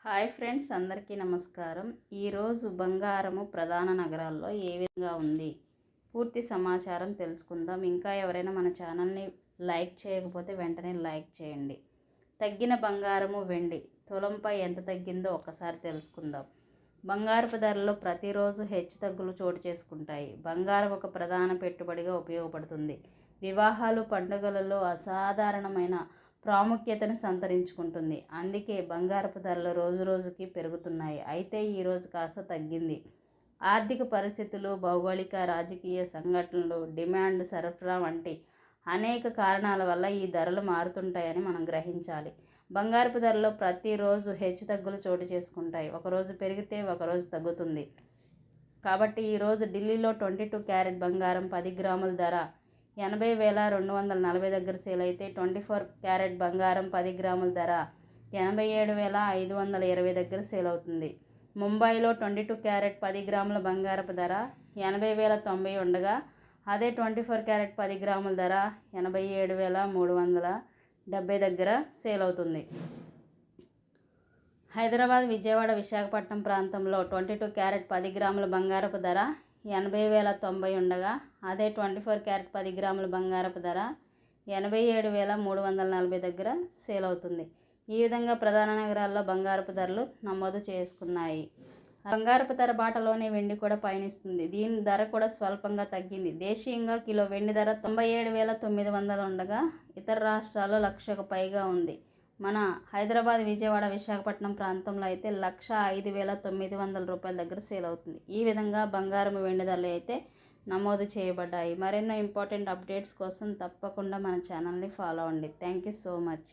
Hi friends, అందరికీ నమస్కారం. ఈరోజు బంగారము ప్రధాన నగరాల్లో ఏ విధంగా ఉంది, పూర్తి సమాచారం తెలుసుకుందాం. ఇంకా ఎవరైనా మన ఛానల్ని లైక్ చేయకపోతే వెంటనే లైక్ చేయండి. తగ్గిన బంగారము వెండి తులంపై ఎంత తగ్గిందో ఒకసారి తెలుసుకుందాం. బంగారపు ధరలో ప్రతిరోజు హెచ్చుతగ్గులు చోటు చేసుకుంటాయి. బంగారం ఒక ప్రధాన పెట్టుబడిగా ఉపయోగపడుతుంది. వివాహాలు, పండుగలలో అసాధారణమైన ప్రాముఖ్యతను సంతరించుకుంటుంది. అందుకే బంగారపు ధరలు రోజురోజుకి పెరుగుతున్నాయి. అయితే ఈరోజు కాస్త తగ్గింది. ఆర్థిక పరిస్థితులు, భౌగోళిక రాజకీయ సంఘటనలు, డిమాండ్, సరఫరా వంటి అనేక కారణాల వల్ల ఈ ధరలు మారుతుంటాయని మనం గ్రహించాలి. బంగారపు ధరలో ప్రతిరోజు హెచ్చుతగ్గులు చోటు చేసుకుంటాయి. ఒకరోజు పెరిగితే ఒకరోజు తగ్గుతుంది. కాబట్టి ఈరోజు ఢిల్లీలో 22 క్యారెట్ బంగారం 10 గ్రాముల ధర 80,240 దగ్గర సేల్ అయితే 24 క్యారెట్ బంగారం 10 గ్రాముల ధర 87,520 దగ్గర సేల్ అవుతుంది. ముంబైలో 22 క్యారెట్ 10 గ్రాముల బంగారపు ధర 80,090 ఉండగా అదే 24 క్యారెట్ 10 గ్రాముల ధర 87,370 దగ్గర సేల్ అవుతుంది. హైదరాబాద్, విజయవాడ, విశాఖపట్నం ప్రాంతంలో 22 క్యారెట్ 10 గ్రాముల బంగారపు ధర 80,090 ఉండగా అదే 24 క్యారెట్ 10 గ్రాముల బంగారపు ధర 87,340 దగ్గర సేల్ అవుతుంది. ఈ విధంగా ప్రధాన నగరాల్లో బంగారపు ధరలు నమోదు చేసుకున్నాయి. బంగారపు ధర బాటలోనే వెండి కూడా పయనిస్తుంది. దీని ధర కూడా స్వల్పంగా తగ్గింది. దేశీయంగా కిలో వెండి ధర 97,900 ఉండగా ఇతర రాష్ట్రాల్లో 1,00,000కు పైగా ఉంది. మన హైదరాబాద్, విజయవాడ, విశాఖపట్నం ప్రాంతంలో అయితే 1,05,900 రూపాయల దగ్గర సేల్ అవుతుంది. ఈ విధంగా బంగారం, వెండి ధరలు అయితే నమోదు చేయబడ్డాయి. మరెన్నో ఇంపార్టెంట్ అప్డేట్స్ కోసం తప్పకుండా మన ఛానల్ని ఫాలో అవ్వండి. Thank you so much.